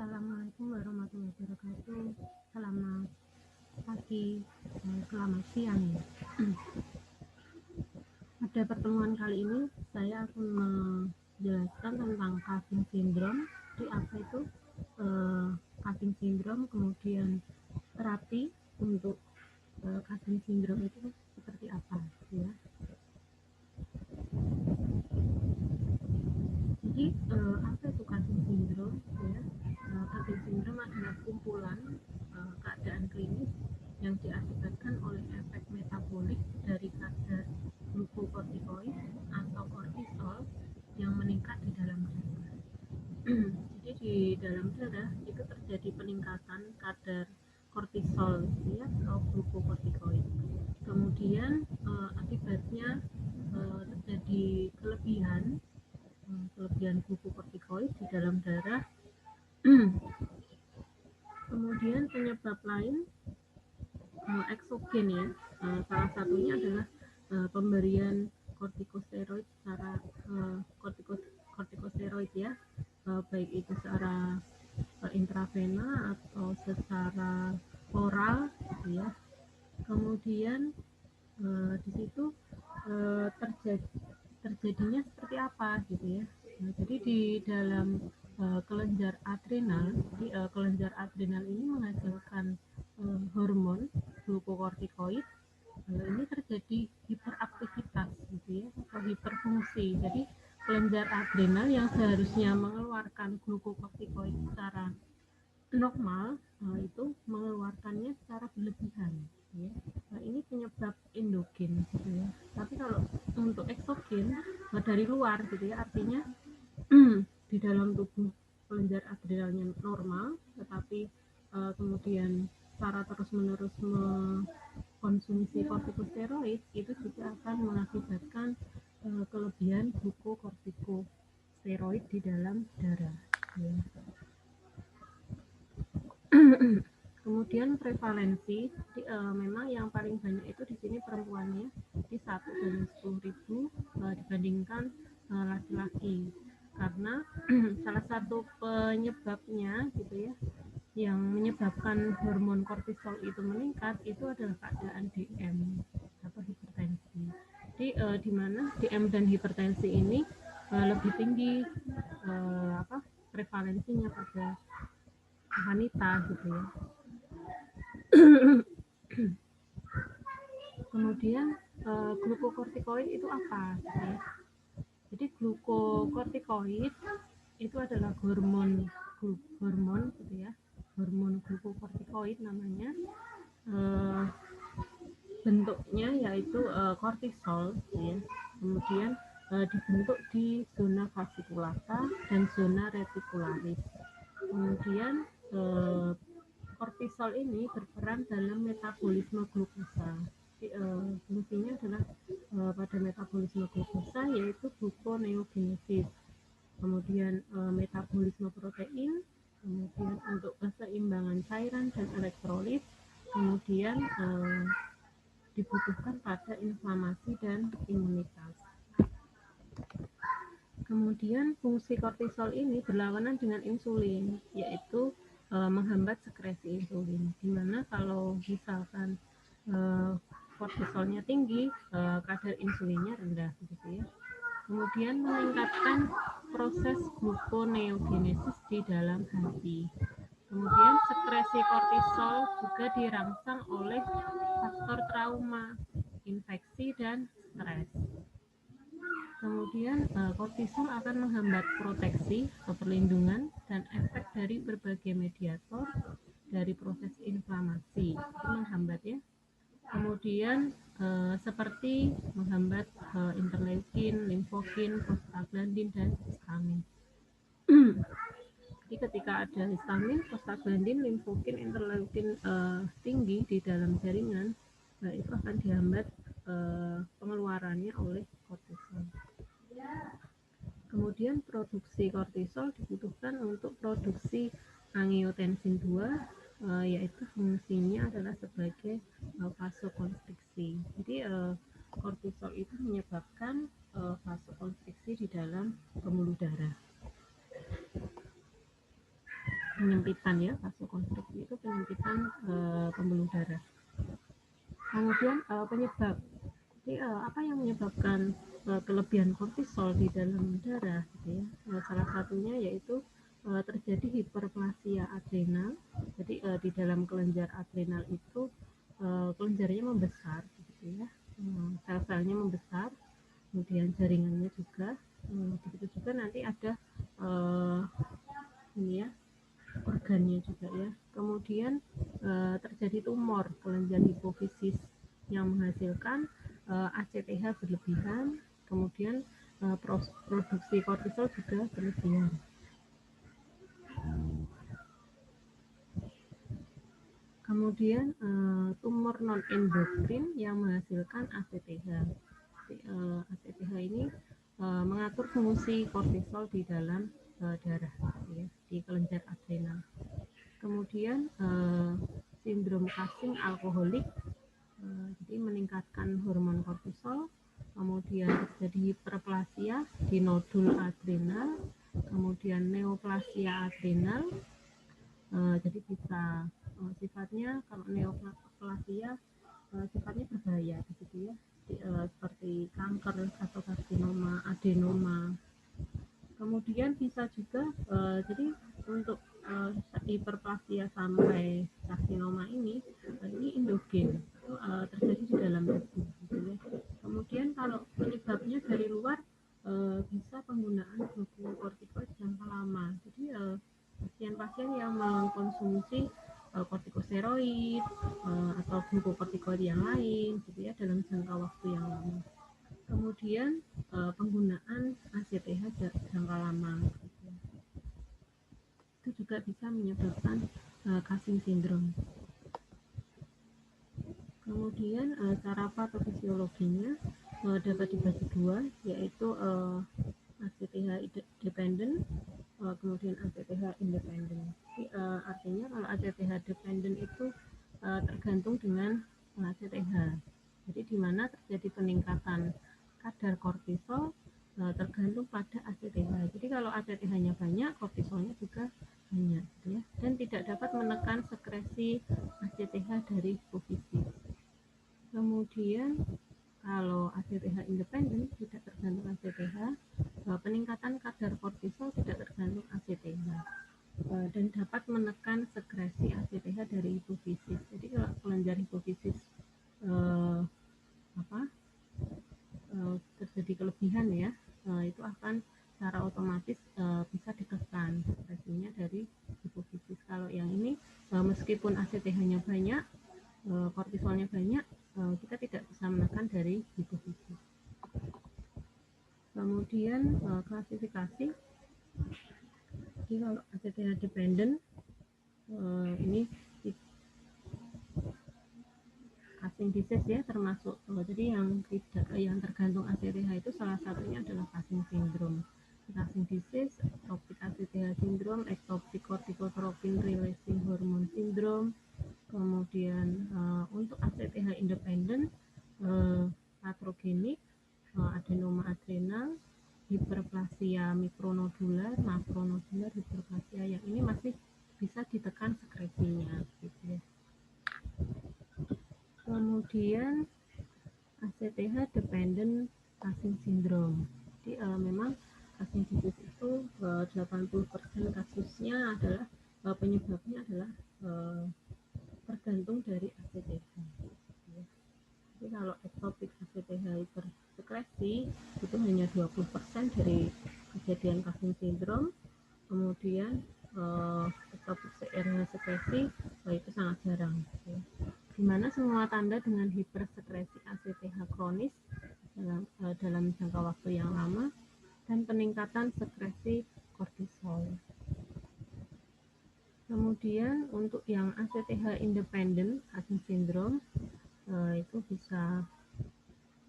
Assalamualaikum warahmatullahi wabarakatuh. Selamat pagi, selamat siang ya. Pada pertemuan kali ini saya akan menjelaskan tentang Cushing syndrome. Jadi apa itu Cushing syndrome, kemudian terapi untuk Cushing syndrome itu seperti apa ya. Jadi apa itu Cushing syndrome ya? Cushing syndrome adalah kumpulan keadaan klinis yang diakibatkan oleh efek metabolik dari kadar glukokortikoid atau kortisol yang meningkat di dalam darah. Jadi di dalam darah itu terjadi peningkatan kadar kortisol ya, atau glukokortikoid. Kemudian akibatnya terjadi kelebihan glukokortikoid di dalam darah. Kemudian penyebab lain eksogen ya, salah satunya adalah pemberian kortikosteroid secara kortikosteroid ya, baik itu secara intravena atau secara oral ya. Kemudian di situ terjadinya seperti apa gitu ya. Jadi di dalam kelenjar adrenal, kelenjar adrenal ini menghasilkan hormon glukokortikoid. Ini terjadi hiperaktivitas gitu ya, atau hiperfungsi. Jadi kelenjar adrenal yang seharusnya mengeluarkan glukokortikoid secara normal itu mengeluarkannya secara berlebihan ya. Ini penyebab endogen gitu ya. Tapi kalau untuk eksogen dari luar gitu ya, artinya di dalam tubuh kelenjar adrenalnya normal, tetapi kemudian secara terus-menerus mengkonsumsi kortikosteroid, itu juga akan mengakibatkan kelebihan glukokortikosteroid di dalam darah ya. Kemudian prevalensi, memang yang paling banyak itu di sini perempuannya, di 1 dari 10.000 dibandingkan laki-laki, karena salah satu penyebabnya gitu ya, yang menyebabkan hormon kortisol itu meningkat itu adalah keadaan DM atau hipertensi. Jadi di mana DM dan hipertensi ini lebih tinggi prevalensinya pada wanita gitu ya. Kemudian glukokortikoid itu apa gitu ya. Jadi glukokortikoid itu adalah hormon gitu ya, hormon glukokortikoid namanya. Bentuknya yaitu kortisol ya. Kemudian dibentuk di zona vasikulata dan zona retikularis. Kemudian kortisol ini berperan dalam metabolisme glukosa. Fungsinya adalah pada metabolisme glukosa, yaitu gluconeogenesis, kemudian metabolisme protein, kemudian untuk keseimbangan cairan dan elektrolit, kemudian dibutuhkan pada inflamasi dan imunitas. Kemudian fungsi kortisol ini berlawanan dengan insulin, yaitu menghambat sekresi insulin. Dimana kalau misalkan kortisolnya tinggi, kadar insulinnya rendah gitu ya. Kemudian meningkatkan proses gluconeogenesis di dalam hati. Kemudian sekresi kortisol juga dirangsang oleh faktor trauma, infeksi, dan stres. Kemudian kortisol akan menghambat proteksi atau perlindungan dan efek dari berbagai mediator dari proses inflamasi, itu menghambat ya. Kemudian seperti menghambat interleukin, limfokin, prostaglandin, dan histamin. Jadi ketika ada histamin, prostaglandin, limfokin, interleukin tinggi di dalam jaringan, itu akan dihambat pengeluarannya oleh kortisol. Kemudian produksi kortisol dibutuhkan untuk produksi angiotensin 2, yaitu fungsinya adalah sebagai vasokonstriksi. Jadi kortisol itu menyebabkan vasokonstriksi di dalam pembuluh darah. penyempitan ya, vasokonstriksi itu penyempitan pembuluh darah. Kemudian penyebab, jadi apa yang menyebabkan kelebihan kortisol di dalam darah gitu ya. Salah satunya yaitu terjadi hiperplasia adrenal. Jadi di dalam kelenjar adrenal itu kelenjarnya membesar gitu ya. Sel-selnya membesar, kemudian jaringannya juga. Begitu juga nanti ada ini ya, organnya juga ya. Kemudian terjadi tumor kelenjar hipofisis yang menghasilkan ACTH berlebihan, kemudian produksi kortisol juga berlebihan. Kemudian tumor non endokrin yang menghasilkan ACTH. ACTH ini mengatur fungsi kortisol di dalam darah ya, di kelenjar adrenal. Kemudian sindrom Cushing alkoholik, jadi meningkatkan hormon kortisol. Kemudian terjadi hiperplasia di nodul adrenal, kemudian neoplasia adrenal. Jadi bisa sifatnya, kalau neoplasia sifatnya berbahaya begitu ya, seperti kanker atau karsinoma, adenoma. Kemudian bisa juga jadi untuk hiperplasia sampai karsinoma ini endogen, itu terjadi di dalam tubuh gitu ya. Kemudian kalau penyebabnya dari luar bisa penggunaan glukokortikoid jangka lama. Jadi pasien-pasien yang mengkonsumsi kortikosteroid atau glukokortikoid yang lain gitu ya dalam jangka waktu yang lama. Kemudian penggunaan ACTH jangka lama gitu. Itu juga bisa menyebabkan Cushing syndrome. Kemudian cara patofisiologinya dapat dibagi dua, yaitu ACTH dependent, kemudian ACTH independent. Jadi, artinya kalau ACTH dependent itu tergantung dengan ACTH. Jadi di mana terjadi peningkatan kadar kortisol tergantung pada ACTH. Jadi kalau ACTH-nya banyak, kortisolnya juga banyak, ya. Dan tidak dapat menekan sekresi ACTH dari hipofisis. Kemudian kalau ACTH independen tidak tergantung ACTH, peningkatan kadar kortisol tidak tergantung ACTH dan dapat menekan sekresi ACTH dari hipofisis. Jadi kalau kelenjar hipofisis terjadi kelebihan ya, itu akan secara otomatis bisa ditekan sekresinya dari hipofisis. Kalau yang ini meskipun ACTH-nya banyak, kortisolnya banyak, kita tidak bisa menekan dari hipofisis. Kemudian klasifikasi. Jadi kalau ACTH dependent ini Cushing disease ya, termasuk jadi yang tergantung ACTH itu salah satunya adalah Cushing syndrome. Cushing disease, ectopic ACTH syndrome, ectopic corticotropin releasing hormone syndrome. Kemudian untuk ACTH independent, patrogenik, adenoma adrenal, hiperplasia mikronodular, makronodular hiperplasia, yang ini masih bisa ditekan sekresinya gitu ya. Kemudian ACTH dependent Cushing syndrome. Jadi memang Cushing disease itu 80% kasusnya adalah penyebabnya adalah tergantung dari ACTH. Jadi kalau ectopic ACTH hipersekresi itu hanya 20% dari kejadian Cushing syndrome. Kemudian ectopic CRH sekresi itu sangat jarang. Di mana semua tanda dengan hipersekresi ACTH kronis dalam jangka waktu yang lama dan peningkatan sekresi kortisol. Kemudian untuk yang ACTH independent Cushing syndrome itu bisa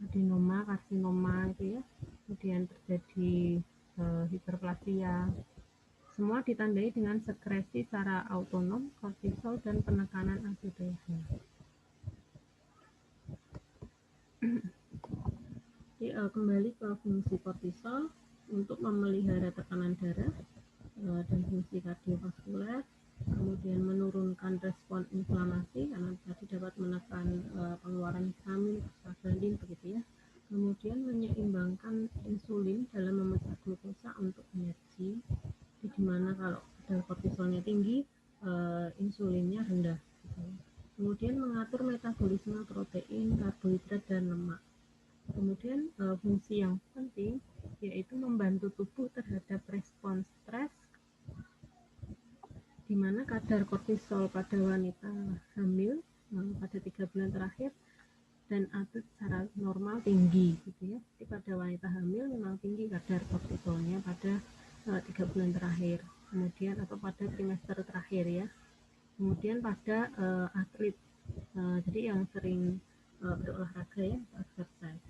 adenoma, karsinoma itu ya, kemudian terjadi hiperplasia. Semua ditandai dengan sekresi secara autonom kortisol dan penekanan ACTH. Jadi, kembali ke fungsi kortisol untuk memelihara tekanan darah dan fungsi kardiovaskuler, kemudian menurunkan respon inflamasi karena tadi dapat menekan pengeluaran histamin, prostaglandin begitu ya. Kemudian menyeimbangkan insulin dalam memecah glukosa untuk energi, di mana kalau kadar kortisolnya tinggi, insulinnya rendah. Gitu. Kemudian mengatur metabolisme protein, karbohidrat, dan lemak. Kemudian fungsi yang penting yaitu membantu tubuh terhadap respons stres, di mana kadar kortisol pada wanita hamil pada 3 bulan terakhir dan atlet secara normal tinggi gitu ya. Jadi pada wanita hamil memang tinggi kadar kortisolnya pada 3 bulan terakhir, kemudian atau pada trimester terakhir ya. Kemudian pada atlet, jadi yang sering berolahraga ya, exercise.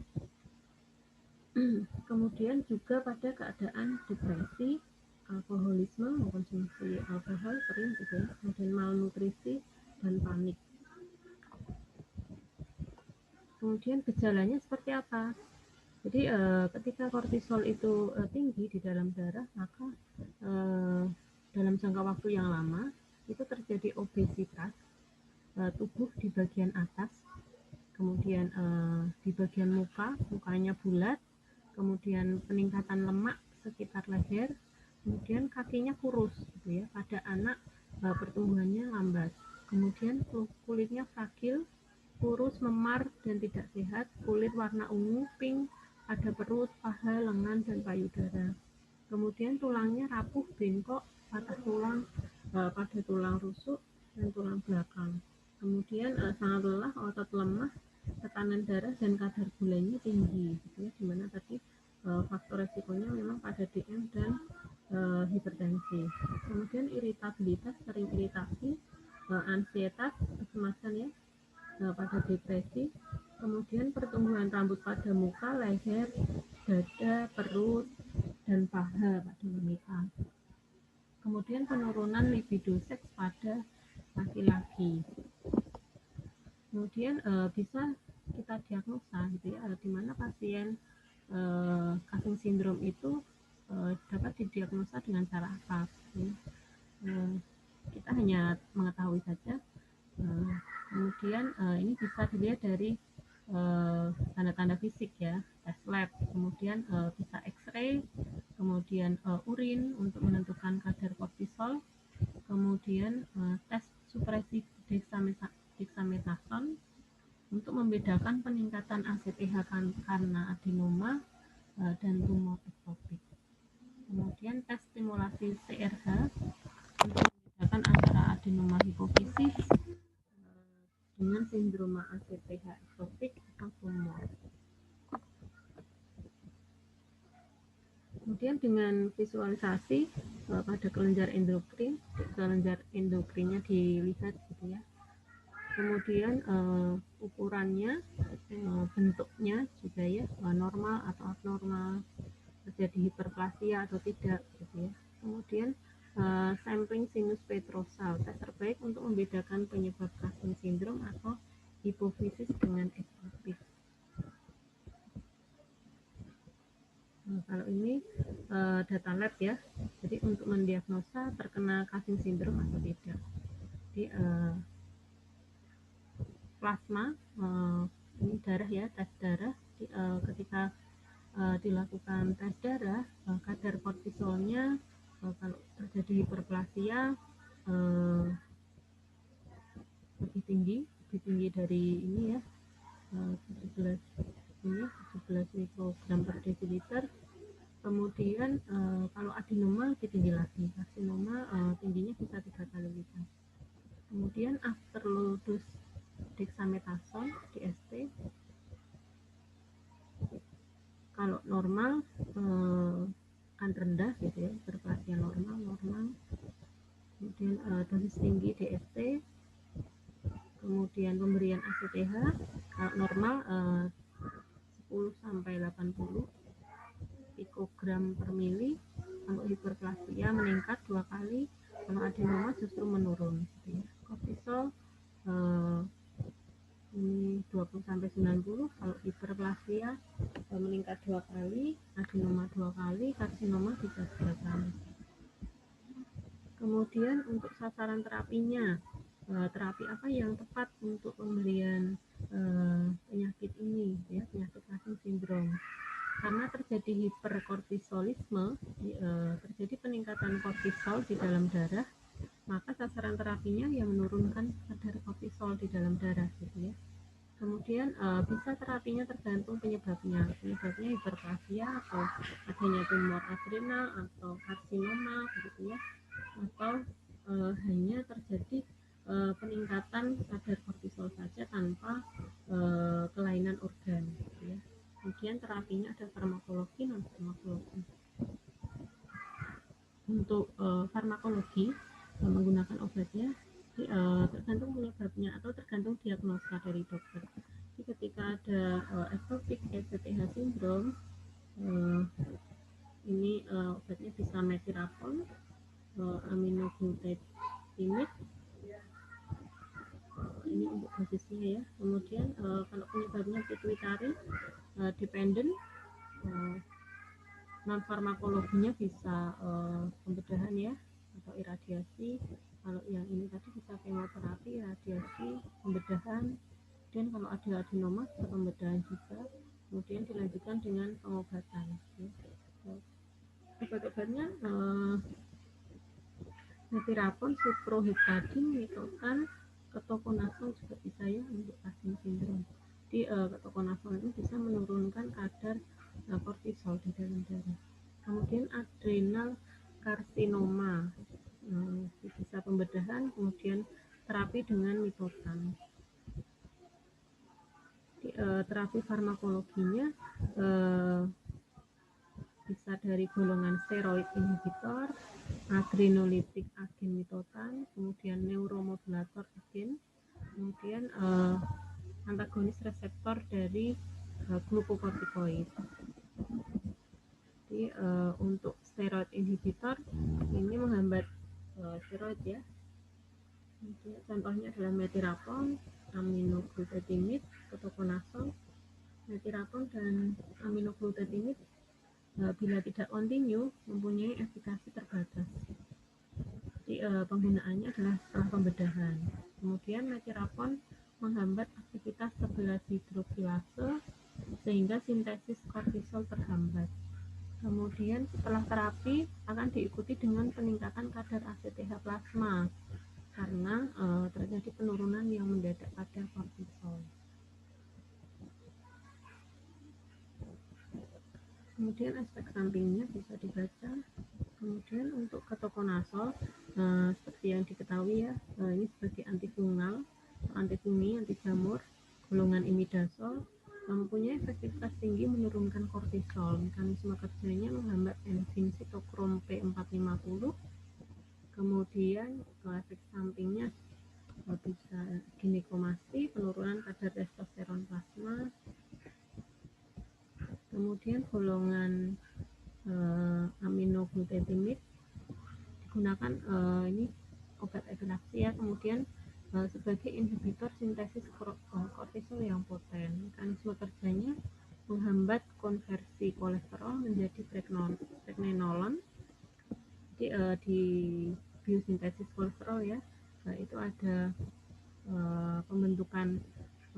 Kemudian juga pada keadaan depresi, alkoholisme, mengkonsumsi alkohol sering gitu ya, kemudian malnutrisi dan panik. Kemudian gejalanya seperti apa? Jadi ketika kortisol itu tinggi di dalam darah, maka dalam jangka waktu yang lama itu terjadi obesitas tubuh di bagian atas, kemudian di bagian mukanya bulat, kemudian peningkatan lemak sekitar leher, kemudian kakinya kurus gitu ya. Pada anak pertumbuhannya lambat, kemudian kulitnya fragil, kurus, memar, dan tidak sehat, kulit warna ungu, pink, pada perut, paha, lengan, dan payudara. Kemudian tulangnya rapuh, bengkok, patah tulang pada tulang rusuk dan tulang belakang. Kemudian sangat lelah, otot lemah, tekanan darah dan kadar gulanya tinggi gitu ya, dimana tadi faktor resikonya memang pada DM dan hipertensi. Kemudian iritabilitas, sering iritasi, ansietas, kecemasan ya, pada depresi. Kemudian pertumbuhan rambut pada muka, leher, dada, perut, dan paha pada wanita. Kemudian penurunan libido seks pada laki-laki. Kemudian bisa kita diagnosa gitu ya, di mana pasien Cushing syndrome itu dapat didiagnosa dengan cara apa? Ya. Kita hanya mengetahui saja. Kemudian ini bisa dilihat dari tanda-tanda fisik ya, tes lab, kemudian bisa X-ray, kemudian urin untuk menentukan kadar kortisol, kemudian tes supresi dexamethasone untuk membedakan peningkatan ACTH karena adenoma dan tumor ektopik. Kemudian tes stimulasi CRH untuk membedakan antara adenoma hipofisis dengan sindroma ACTH ektopik atau tumor. Kemudian dengan visualisasi pada kelenjar endokrinnya dilihat gitu ya. Kemudian ukurannya, bentuknya juga ya, normal atau abnormal, terjadi hiperplasia atau tidak gitu ya. Kemudian sampling sinus petrosal, tes terbaik untuk membedakan penyebab Cushing syndrome atau hipofisis dengan ektopik. Nah, kalau ini data lab ya, jadi untuk mendiagnosa terkena Cushing syndrome atau tidak. Jadi plasma, ini darah ya, tes darah. Jadi, ketika dilakukan tes darah, kadar kortisolnya kalau terjadi hiperplasia lebih tinggi dari ini ya, 17 mikrogram per desiliter. Kemudian kalau adenoma lebih tinggi lagi, karsinoma tingginya bisa 3 kali lipat. Kemudian after low dose dexamethasone DST, kalau normal kan rendah gitu ya, hiperplasia normal. Kemudian dosis tinggi DST, kemudian pemberian ACTH kalau normal 10 sampai 80 pikogram per mili. Kalau hiperplasia meningkat 2 kali, kalau adenoma justru menurun gitu ya. Kortisol ini 20 sampai 90, kalau hiperplasia meningkat 2 kali, adenoma 2 kali, karsinoma bisa 3 kali. Kemudian untuk sasaran terapinya, terapi apa yang tepat untuk pemberian penyakit ini, ya, penyakit Cushing syndrome. Karena terjadi hiperkortisolisme, terjadi peningkatan kortisol di dalam darah, maka sasaran terapinya yang menurunkan kadar kortisol di dalam darah, gitu ya. Kemudian bisa terapinya tergantung penyebabnya hiperplasia atau adanya tumor adrenal atau karsinoma, begitu ya, atau hanya terjadi peningkatan kadar kortisol saja tanpa kelainan organ, gitu ya. Kemudian terapinya ada farmakologi, non farmakologi. Untuk farmakologi menggunakan obatnya tergantung penyebabnya atau tergantung diagnosa dari dokter. Jadi ketika ada ectopic ACTH syndrome, ini obatnya bisa metirapon, aminoglutamide, ini untuk dosisnya ya. Kemudian kalau penyebabnya pituitari dependent, non farmakologinya bisa pembedahan ya atau iradiasi. Kalau yang ini tadi bisa kemoterapi, radiasi, pembedahan, dan kalau ada adenoma bisa pembedahan juga. Kemudian dilanjutkan dengan pengobatan. Obat-obatnya metirapon, suproheptadin, mitotan, ketoconazole juga bisa ya untuk Cushing syndrome. Di ketoconazole ini bisa menurunkan kadar kortisol di dalam darah. Kemudian adrenal karsinoma, bisa pembedahan, kemudian terapi dengan mitotan. Di, terapi farmakologinya bisa dari golongan steroid inhibitor, adrenolitik agen mitotan, kemudian neuromodulator agen, kemudian antagonis reseptor dari glukokortikoid. Jadi untuk steroid inhibitor ini menghambat steroid ya. Contohnya adalah metirapon, aminoglutamide, ketoconazole. Metirapon dan aminoglutamide bila tidak kontinu mempunyai efikasi terbatas. Jadi penggunaannya adalah setelah pembedahan. Kemudian metirapon menghambat aktivitas 11 hidroksilase sehingga sintesis kortisol terhambat. Kemudian setelah terapi akan diikuti dengan peningkatan kadar ACTH plasma karena terjadi penurunan yang mendadak kadar kortisol. Kemudian efek sampingnya bisa dibaca. Kemudian untuk ketoconazole seperti yang diketahui ya, ini sebagai antifungal, antifumi, anti jamur, golongan imidazol, mempunyai efektivitas tinggi menurunkan kortisol. Mekanisme kerjanya menghambat enzim sitokrom P450. Kemudian efek sampingnya bisa ginekomasti, penurunan kadar testosteron plasma. Kemudian golongan aminoglutamide digunakan ini obat epilepsi ya. Kemudian sebagai inhibitor sintesis kortisol yang poten. Mekanisme kerjanya menghambat konversi kolesterol menjadi pregnenolon. Jadi di biosintesis kolesterol ya, itu ada pembentukan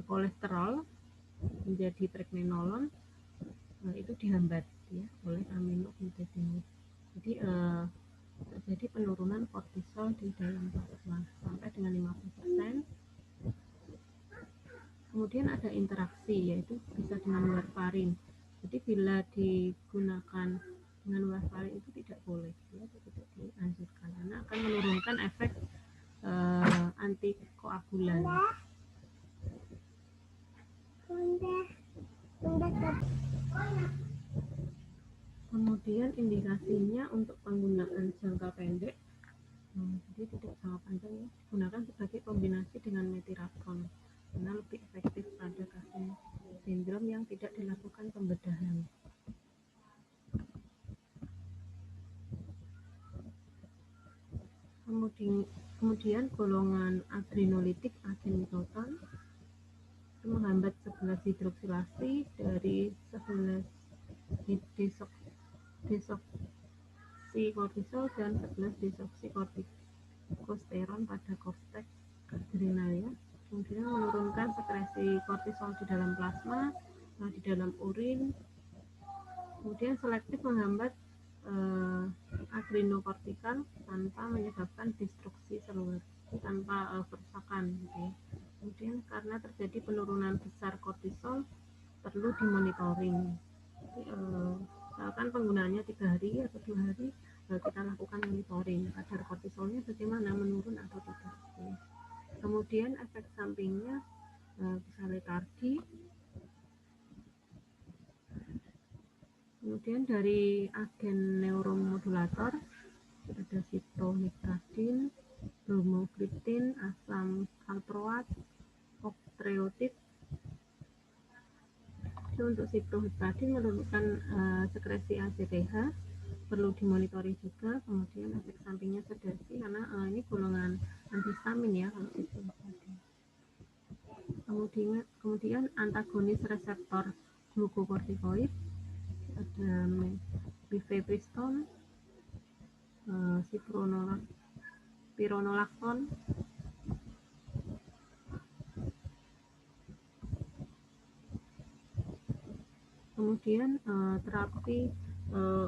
kolesterol menjadi pregnenolon, itu dihambat ya oleh aminoglutamide. Jadi terjadi penurunan kortisol di dalam plasma sampai dengan 50%. Kemudian ada interaksi, yaitu bisa dengan warfarin. Jadi bila digunakan dengan warfarin itu tidak boleh, ya, tidak dianjurkan karena akan menurunkan efek antikoagulan. Kemudian indikasinya untuk penggunaan jangka pendek, jadi tidak jangka panjang ya, digunakan sebagai kombinasi dengan metirapon karena lebih efektif pada Cushing syndrome yang tidak dilakukan pembedahan. Kemudian golongan adrenolitik agen mitotan itu menghambat 11 hidroksilasi dari 11 desoksikortisol dan 11 desoksikortikoid. glukosteron pada korteks adrenal ya. Kemudian menurunkan sekresi kortisol di dalam plasma, di dalam urin. Kemudian selektif menghambat adrenokortikal tanpa menyebabkan destruksi seluler, tanpa kerusakan gitu ya. Kemudian karena terjadi penurunan besar kortisol perlu dimonitoring. Jadi, misalkan penggunaannya 3 hari atau 2 hari kita lakukan monitoring kadar kortisolnya bagaimana, menurun atau tidak. Kemudian efek sampingnya bisa letargi. Kemudian dari agen neuromodulator ada sitoheptadin, bromokriptin, asam valproat, oktreutit. Untuk sitoheptadin menurunkan sekresi ACTH, perlu dimonitori juga. Kemudian efek sampingnya sedasi karena ini golongan antihistamin ya kalau sitoheptadin. Kemudian antagonis reseptor glukokortikoid ada mifepriston, spironolakton. Kemudian terapi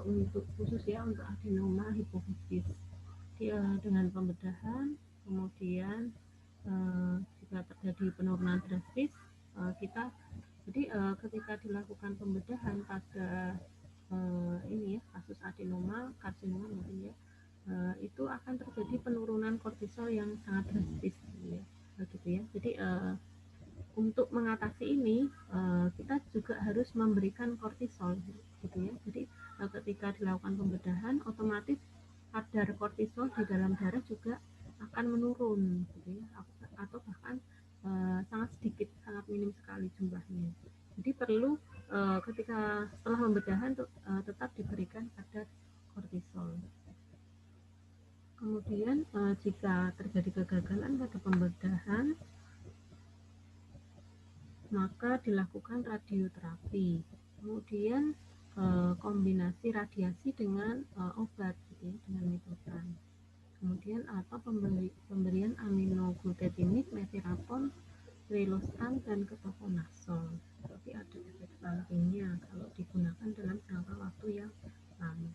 untuk khusus ya untuk adenoma hipofizis dengan pembedahan. Kemudian jika terjadi penurunan drastis ketika dilakukan pembedahan pada ini ya kasus adenoma karsinoma mungkin ya, itu akan terjadi penurunan kortisol yang sangat drastis gitu ya. Jadi untuk mengatasi ini kita juga harus memberikan kortisol gitu ya. Jadi ketika dilakukan pembedahan otomatis kadar kortisol di dalam darah juga akan menurun gitu ya, atau bahkan sangat sedikit, sangat minim sekali jumlahnya. Jadi perlu ketika setelah pembedahan tetap diberikan kadar kortisol. Kemudian jika terjadi kegagalan pada pembedahan maka dilakukan radioterapi. Kemudian kombinasi radiasi dengan obat gitu ya, dengan metotrexat. Kemudian atau pemberian aminoglutetimik, mefirapon, trilostan dan ketoconazole. Tapi ada efek sampingnya kalau digunakan dalam jangka waktu yang lama.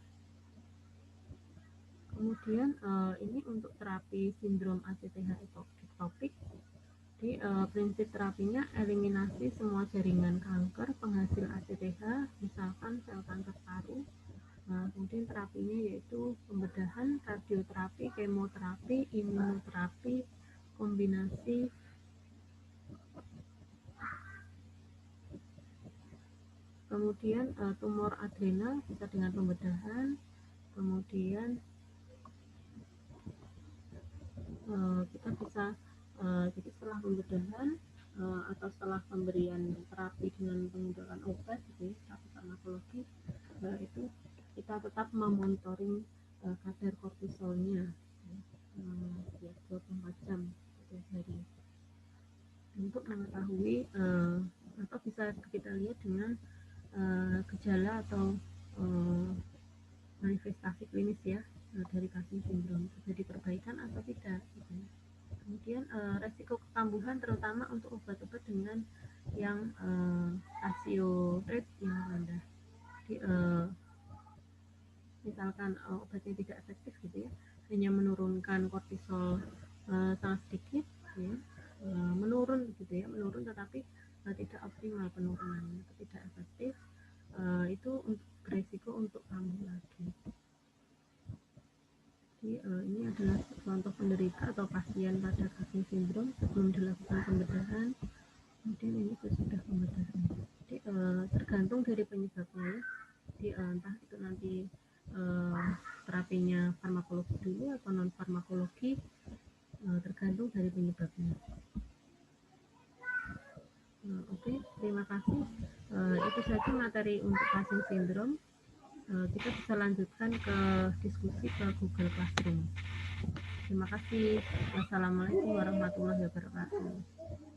Kemudian ini untuk terapi sindrom ACTH ektopik. Jadi prinsip terapinya eliminasi semua jaringan kanker penghasil ACTH, misalkan sel kanker paru. Kemudian terapinya yaitu pembedahan, radioterapi, kemoterapi, imunoterapi, kombinasi. Kemudian tumor adrenal bisa dengan pembedahan. Kemudian kita bisa jadi setelah pembedahan atau setelah pemberian terapi dengan penggunaan obat gitu ya, terapi farmakologi, itu kita tetap memonitoring kadar kortisolnya ya 24 jam setiap hari untuk mengetahui atau bisa kita lihat dengan gejala atau manifestasi klinis ya dari Cushing syndrome, terjadi perbaikan atau tidak gitu. Kemudian resiko kekambuhan terutama untuk obat-obat dengan yang rasio rate yang rendah. Jadi misalkan obatnya tidak efektif gitu ya, hanya menurunkan kortisol sangat sedikit ya, menurun tetapi tidak optimal penurunannya, tidak efektif, itu beresiko untuk kambuh lagi. Jadi ini adalah contoh penderita atau pasien pada Cushing syndrome sebelum dilakukan pembedahan, kemudian ini sesudah pembedahan. Jadi tergantung dari penyebabnya ya. Jadi entah itu nanti terapinya farmakologi dulu atau non farmakologi, tergantung dari penyebabnya. Oke, terima kasih. Itu saja materi untuk Cushing syndrome. Kita bisa lanjutkan ke diskusi ke Google Classroom. Terima kasih. Wassalamualaikum warahmatullahi wabarakatuh.